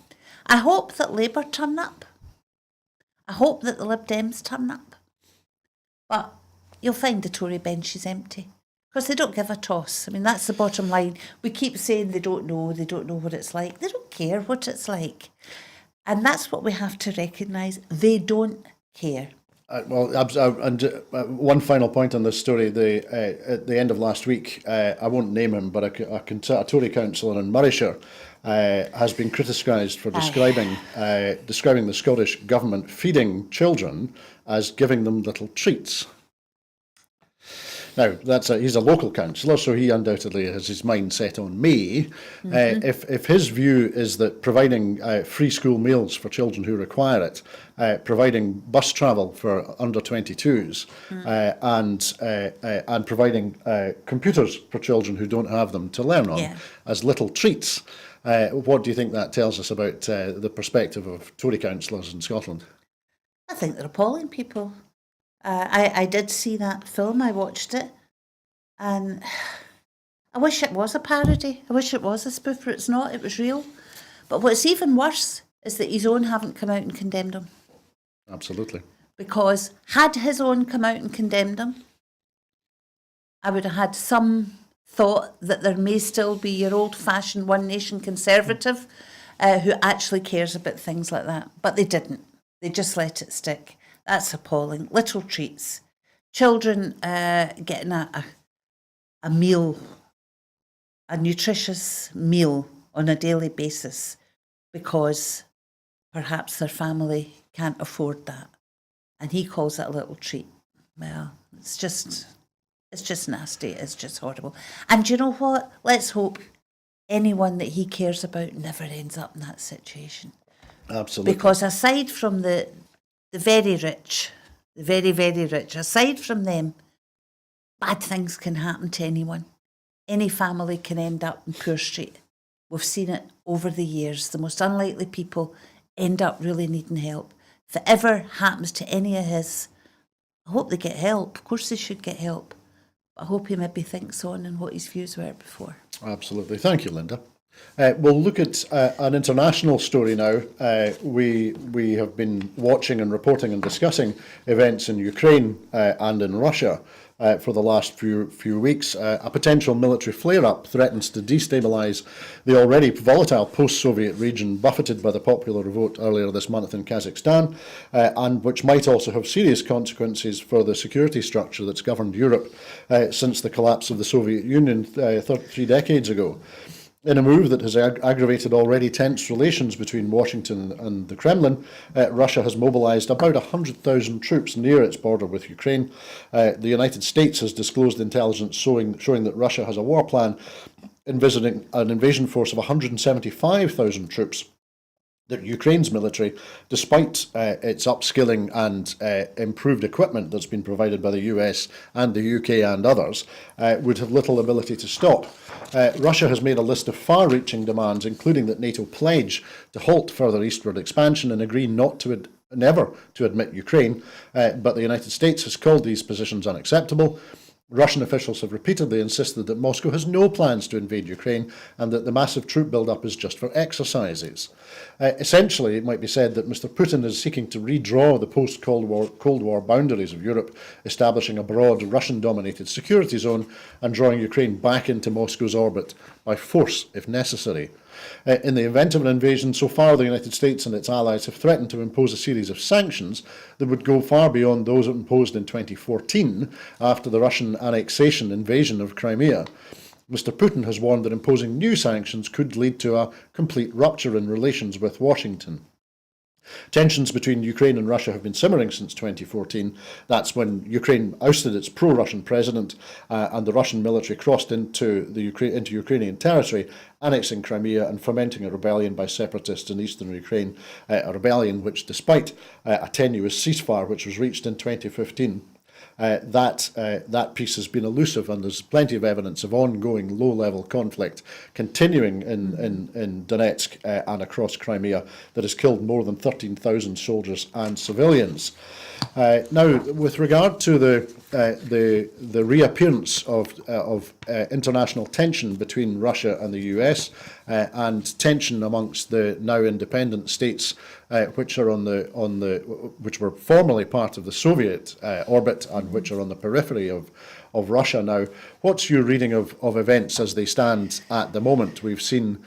I hope that Labour turn up. I hope that the Lib Dems turn up. But you'll find the Tory bench is empty, because they don't give a toss. I mean, that's the bottom line. We keep saying they don't know what it's like. They don't care what it's like. And that's what we have to recognise. They don't care. One final point on this story. At the end of last week, I won't name him, but a Tory councillor in Morayshire has been criticised for describing the Scottish Government feeding children as giving them little treats. Now, he's a local councillor, so he undoubtedly has his mind set on May. If his view is that providing free school meals for children who require it, providing bus travel for under 22s, and providing computers for children who don't have them to learn on as little treats, what do you think that tells us about the perspective of Tory councillors in Scotland? I think they're appalling people. I did see that film, I watched it, and I wish it was a parody. I wish it was a spoof, but it's not, it was real. But what's even worse is that his own haven't come out and condemned him. Absolutely. Because had his own come out and condemned him, I would have had some thought that there may still be your old-fashioned One Nation conservative who actually cares about things like that. But they didn't. They just let it stick. That's appalling. Little treats. Children getting a meal, a nutritious meal on a daily basis because perhaps their family can't afford that. And he calls it a little treat. Well, it's just nasty. It's just horrible. And do you know what? Let's hope anyone that he cares about never ends up in that situation. Absolutely. Because aside from the very rich, the very, very rich, aside from them, bad things can happen to anyone. Any family can end up in Poor Street. We've seen it over the years. The most unlikely people end up really needing help. If it ever happens to any of his, I hope they get help. Of course they should get help. But I hope he maybe thinks on and what his views were before. Absolutely. Thank you, Linda. We'll look at an international story now. We have been watching and reporting and discussing events in Ukraine and in Russia for the last few weeks. A potential military flare-up threatens to destabilise the already volatile post-Soviet region buffeted by the popular vote earlier this month in Kazakhstan, and which might also have serious consequences for the security structure that's governed Europe since the collapse of the Soviet Union 3 decades ago. In a move that has aggravated already tense relations between Washington and the Kremlin, Russia has mobilised about 100,000 troops near its border with Ukraine. The United States has disclosed intelligence showing that Russia has a war plan envisaging an invasion force of 175,000 troops. That Ukraine's military, despite its upskilling and improved equipment that's been provided by the US and the UK and others, would have little ability to stop. Russia has made a list of far-reaching demands, including that NATO pledge to halt further eastward expansion and agree never to admit Ukraine, but the United States has called these positions unacceptable. Russian officials have repeatedly insisted that Moscow has no plans to invade Ukraine and that the massive troop build-up is just for exercises. Essentially, it might be said that Mr. Putin is seeking to redraw the post-Cold War boundaries of Europe, establishing a broad Russian-dominated security zone and drawing Ukraine back into Moscow's orbit by force, if necessary. In the event of an invasion, so far the United States and its allies have threatened to impose a series of sanctions that would go far beyond those imposed in 2014 after the Russian invasion of Crimea. Mr. Putin has warned that imposing new sanctions could lead to a complete rupture in relations with Washington. Tensions between Ukraine and Russia have been simmering since 2014. That's when Ukraine ousted its pro-Russian president and the Russian military crossed into Ukrainian territory, annexing Crimea and fomenting a rebellion by separatists in eastern Ukraine, a rebellion which, despite a tenuous ceasefire which was reached in 2015, that peace has been elusive, and there's plenty of evidence of ongoing low-level conflict continuing in Donetsk and across Crimea that has killed more than 13,000 soldiers and civilians. Now, with regard to the reappearance of international tension between Russia and the US and tension amongst the now independent states which are which were formerly part of the Soviet orbit and which are on the periphery of Russia now, what's your reading of events as they stand at the moment? We've seen.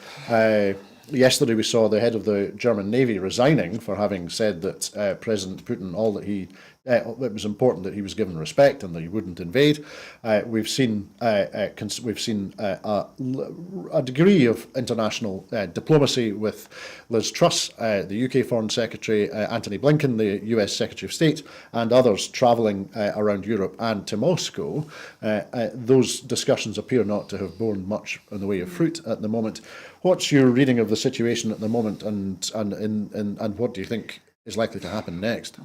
Yesterday we saw the head of the German Navy resigning for having said that President Putin, all that he it was important that he was given respect and that he wouldn't invade. We've seen a degree of international diplomacy with Liz Truss, the UK Foreign Secretary, Antony Blinken, the US Secretary of State, and others travelling around Europe and to Moscow. Those discussions appear not to have borne much in the way of fruit at the moment. What's your reading of the situation at the moment, and what do you think is likely to happen next?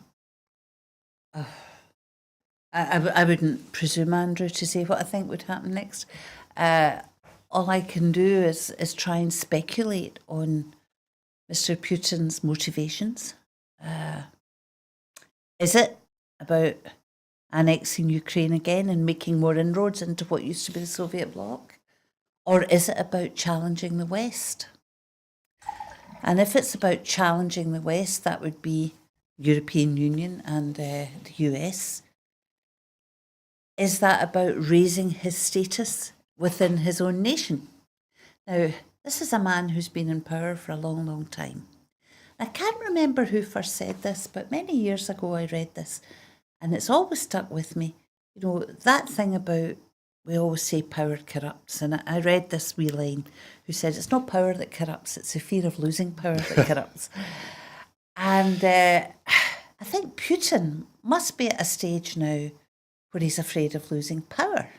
I wouldn't presume, Andrew, to say what I think would happen next. All I can do is try and speculate on Mr. Putin's motivations. Is it about annexing Ukraine again and making more inroads into what used to be the Soviet bloc? Or is it about challenging the West? And if it's about challenging the West, that would be European Union and the US. Is that about raising his status within his own nation? Now, this is a man who's been in power for a long, long time. I can't remember who first said this, but many years ago I read this, and it's always stuck with me. You know, that thing about, we always say power corrupts, and I read this wee line who said it's not power that corrupts, it's the fear of losing power that corrupts. And I think Putin must be at a stage now where he's afraid of losing power.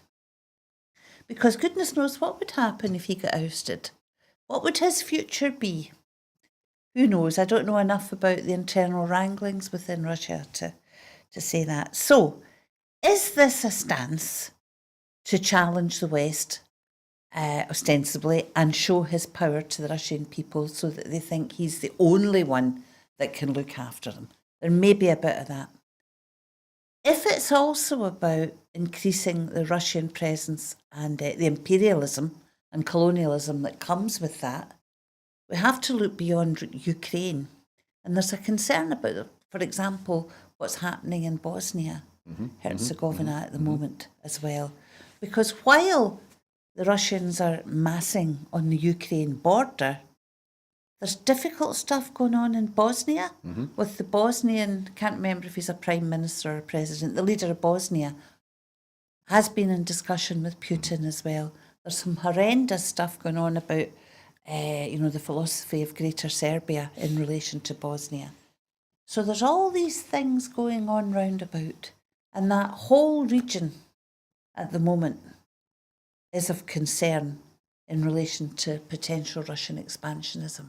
Because goodness knows what would happen if he got ousted. What would his future be? Who knows? I don't know enough about the internal wranglings within Russia to say that. So, is this a stance to challenge the West, ostensibly, and show his power to the Russian people so that they think he's the only one that can look after them? There may be a bit of that. If it's also about increasing the Russian presence and the imperialism and colonialism that comes with that, we have to look beyond Ukraine. And there's a concern about, for example, what's happening in Bosnia, Herzegovina at the moment as well. Because while the Russians are massing on the Ukraine border, there's difficult stuff going on in Bosnia with the Bosnian, can't remember if he's a prime minister or a president, the leader of Bosnia has been in discussion with Putin as well. There's some horrendous stuff going on about, the philosophy of Greater Serbia in relation to Bosnia. So there's all these things going on round about, and that whole region at the moment is of concern in relation to potential Russian expansionism.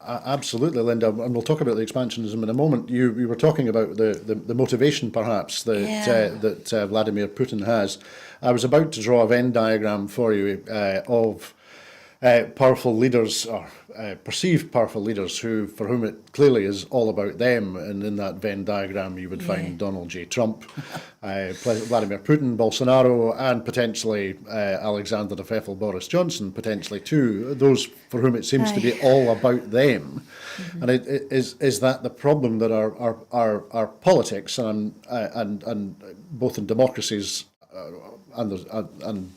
Absolutely, Linda, and we'll talk about the expansionism in a moment. You were talking about the motivation, perhaps, that Vladimir Putin has. I was about to draw a Venn diagram for you of powerful leaders, or perceived powerful leaders, for whom it clearly is all about them. And in that Venn diagram, you would find Donald J. Trump, Vladimir Putin, Bolsonaro, and potentially Alexander the Feffel, Boris Johnson, potentially too. Those for whom it seems to be all about them. And is that the problem, that our politics and both in democracies. And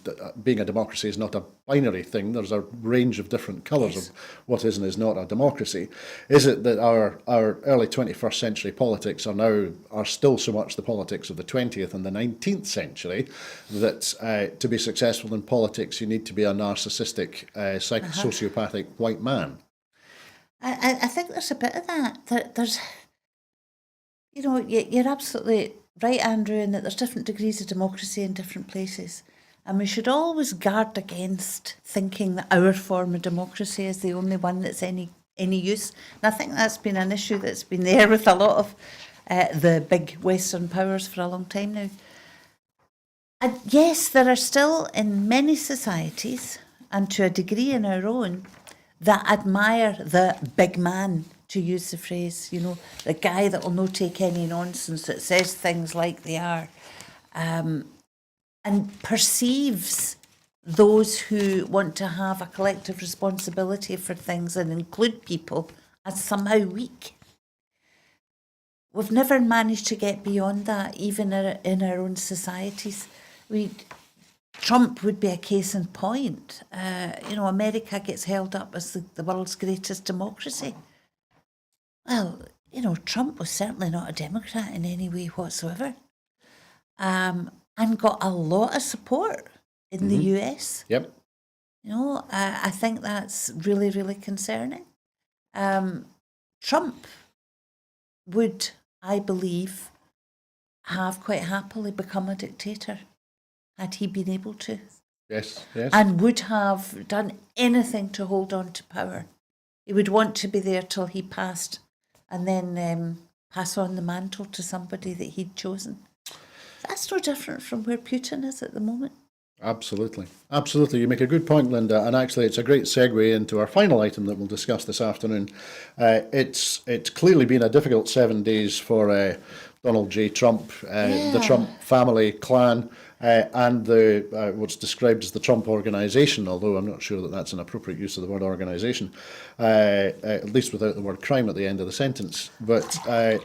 being a democracy is not a binary thing. There's a range of different colours of what is and is not a democracy. Is it that our early 21st century politics are still so much the politics of the 20th and the 19th century that to be successful in politics you need to be a narcissistic, sociopathic white man? I think there's a bit of that. There's, you're absolutely right, Andrew, in that there's different degrees of democracy in different places. And we should always guard against thinking that our form of democracy is the only one that's any use. And I think that's been an issue that's been there with a lot of the big Western powers for a long time now. And yes, there are still in many societies, and to a degree in our own, that admire the big man, to use the phrase, the guy that will not take any nonsense, that says things like they are, and perceives those who want to have a collective responsibility for things and include people as somehow weak. We've never managed to get beyond that, even in our own societies. Trump would be a case in point. America gets held up as the world's greatest democracy. Well, Trump was certainly not a Democrat in any way whatsoever, and got a lot of support in the US. Yep. I think that's really, really concerning. Trump would, I believe, have quite happily become a dictator had he been able to, Yes. Yes. and would have done anything to hold on to power. He would want to be there till he passed, and then pass on the mantle to somebody that he'd chosen. That's no different from where Putin is at the moment. Absolutely. Absolutely. You make a good point, Linda. And actually, it's a great segue into our final item that we'll discuss this afternoon. It's clearly been a difficult 7 days for Donald J. Trump, the Trump family clan, and the what's described as the Trump organization, although I'm not sure that that's an appropriate use of the word organization, at least without the word crime at the end of the sentence. But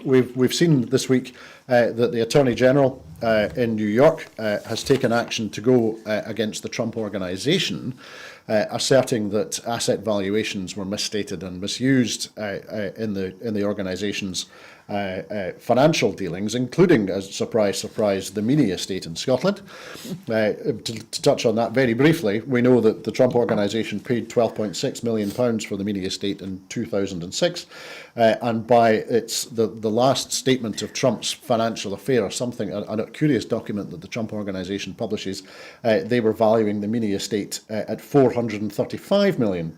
we've seen this week that the Attorney General in New York has taken action to go against the Trump organization, asserting that asset valuations were misstated and misused in the organization's financial dealings, including, as surprise, surprise, the Meany estate in Scotland. To touch on that very briefly, we know that the Trump organisation paid £12.6 million for the Meany estate in 2006, and by the last statement of Trump's financial affairs, something a curious document that the Trump organisation publishes, they were valuing the Meany estate at £435 million,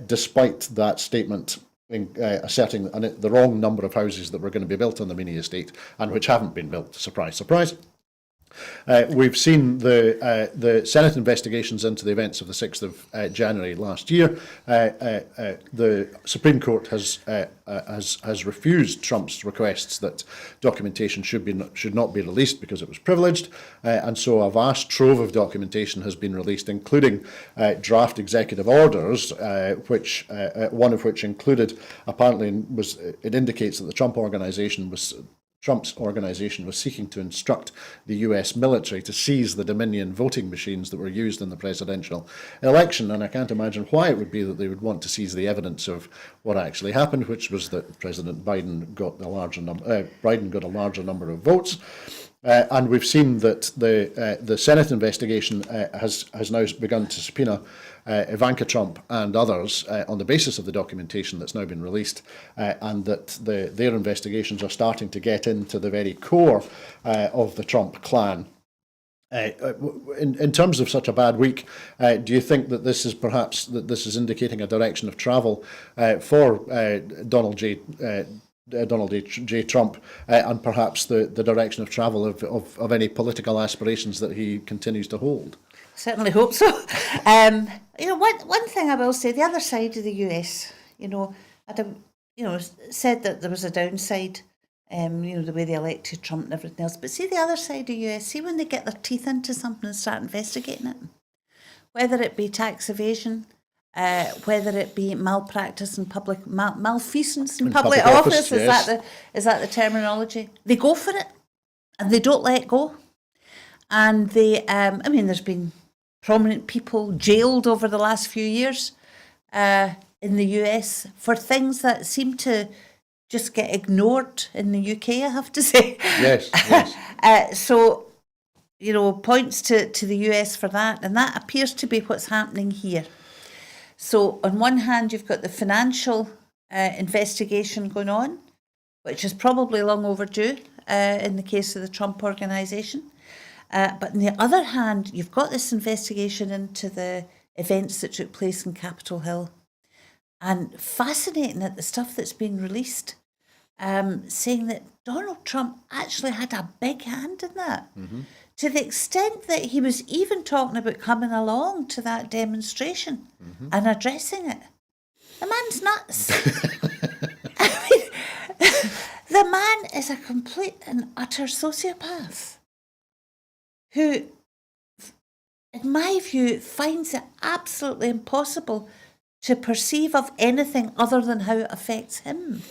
despite that statement asserting the wrong number of houses that were going to be built on the Meany estate and which haven't been built. Surprise, surprise. We've seen the Senate investigations into the events of the 6th of January last year. The Supreme Court has refused Trump's requests that documentation should not be released because it was privileged, and so a vast trove of documentation has been released, including draft executive orders, which one of which included, apparently it indicates that the Trump's organisation was seeking to instruct the US military to seize the Dominion voting machines that were used in the presidential election. And I can't imagine why it would be that they would want to seize the evidence of what actually happened, which was that President Biden got a larger number of votes. And we've seen that the Senate investigation has now begun to subpoena Ivanka Trump and others on the basis of the documentation that's now been released, and that their investigations are starting to get into the very core of the Trump clan. In terms of such a bad week, do you think that this is indicating a direction of travel for Donald J. Trump, and perhaps the direction of travel of any political aspirations that he continues to hold? Certainly hope so. One thing I will say, the other side of the US, said that there was a downside, the way they elected Trump and everything else. But see the other side of the US, see when they get their teeth into something and start investigating it, whether it be tax evasion, whether it be malpractice in public, malfeasance in public office, yes. is that the terminology? They go for it, and they don't let go. And they, there's been prominent people jailed over the last few years in the US for things that seem to just get ignored in the UK, I have to say. Yes. So, points to the US for that, and that appears to be what's happening here. So on one hand, you've got the financial investigation going on, which is probably long overdue in the case of the Trump organisation. But on the other hand, you've got this investigation into the events that took place in Capitol Hill. And fascinating at the stuff that's been released, saying that Donald Trump actually had a big hand in that. Mm-hmm. To the extent that he was even talking about coming along to that demonstration and addressing it. The man's nuts. The man is a complete and utter sociopath who, in my view, finds it absolutely impossible to perceive of anything other than how it affects him.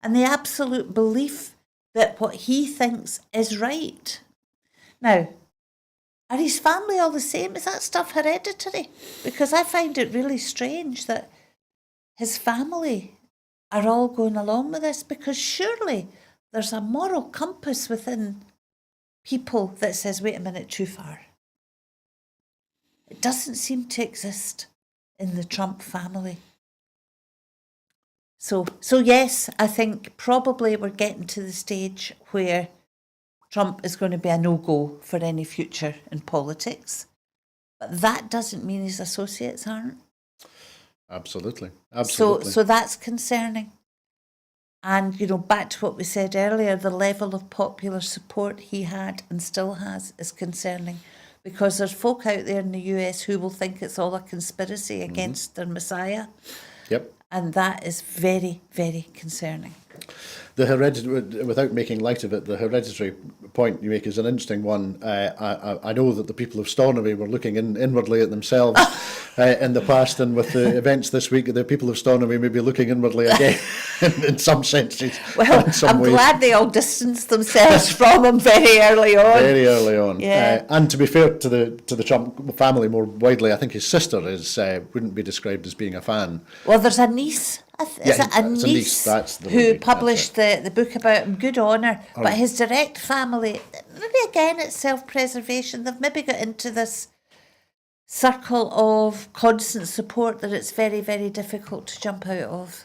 And the absolute belief that what he thinks is right. Now, are his family all the same? Is that stuff hereditary? Because I find it really strange that his family are all going along with this? Because surely there's a moral compass within people that says, wait a minute, too far. It doesn't seem to exist in the Trump family. So yes, I think probably we're getting to the stage where Trump is going to be a no-go for any future in politics. But that doesn't mean his associates aren't. Absolutely. Absolutely. So that's concerning. And, back to what we said earlier, the level of popular support he had and still has is concerning, because there's folk out there in the US who will think it's all a conspiracy against their Messiah. Yep. And that is very, very concerning. The hereditary, without making light of it, the hereditary point you make is an interesting one. I know that the people of Stornoway were looking inwardly at themselves in the past, and with the events this week, the people of Stornoway may be looking inwardly again in some senses. Well, in some I'm ways. glad they all distanced themselves from him very early on. Very early on. Yeah. And to be fair to the Trump family more widely, I think his sister wouldn't be described as being a fan. Well, there's a niece. Is it a niece That's the who lady, published the book about him? Good on her. But his direct family, maybe again it's self-preservation. They've maybe got into this circle of constant support that it's very, very difficult to jump out of.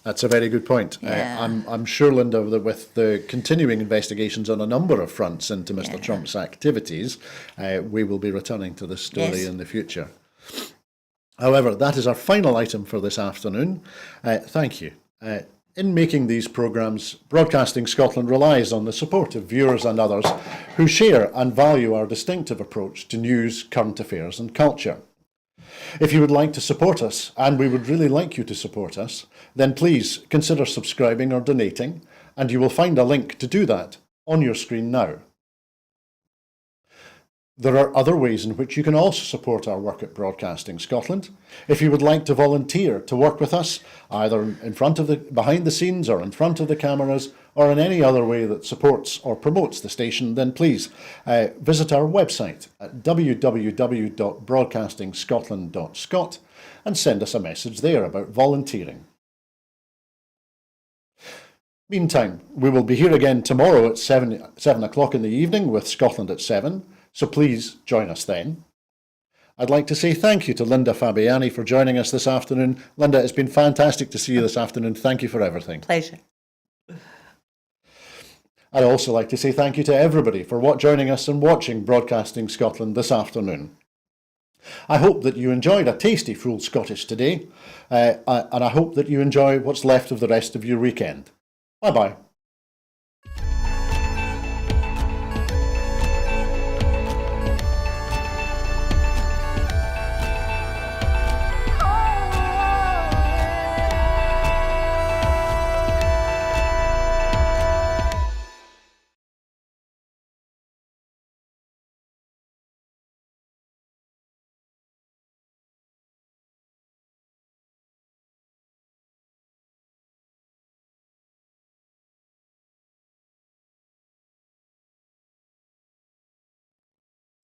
That's a very good point. Yeah. I'm sure, Linda, that with the continuing investigations on a number of fronts into Mr. Trump's activities, we will be returning to this story in the future. However, that is our final item for this afternoon. Thank you. In making these programmes, Broadcasting Scotland relies on the support of viewers and others who share and value our distinctive approach to news, current affairs and culture. If you would like to support us, and we would really like you to support us, then please consider subscribing or donating, and you will find a link to do that on your screen now. There are other ways in which you can also support our work at Broadcasting Scotland. If you would like to volunteer to work with us, either behind the scenes or in front of the cameras, or in any other way that supports or promotes the station, then please visit our website at www.broadcastingscotland.scot and send us a message there about volunteering. Meantime, we will be here again tomorrow at 7 o'clock in the evening with Scotland at 7. So please join us then. I'd like to say thank you to Linda Fabiani for joining us this afternoon. Linda, it's been fantastic to see you this afternoon. Thank you for everything. Pleasure. I'd also like to say thank you to everybody for joining us and watching Broadcasting Scotland this afternoon. I hope that you enjoyed a tasty full Scottish today, and I hope that you enjoy what's left of the rest of your weekend. Bye-bye.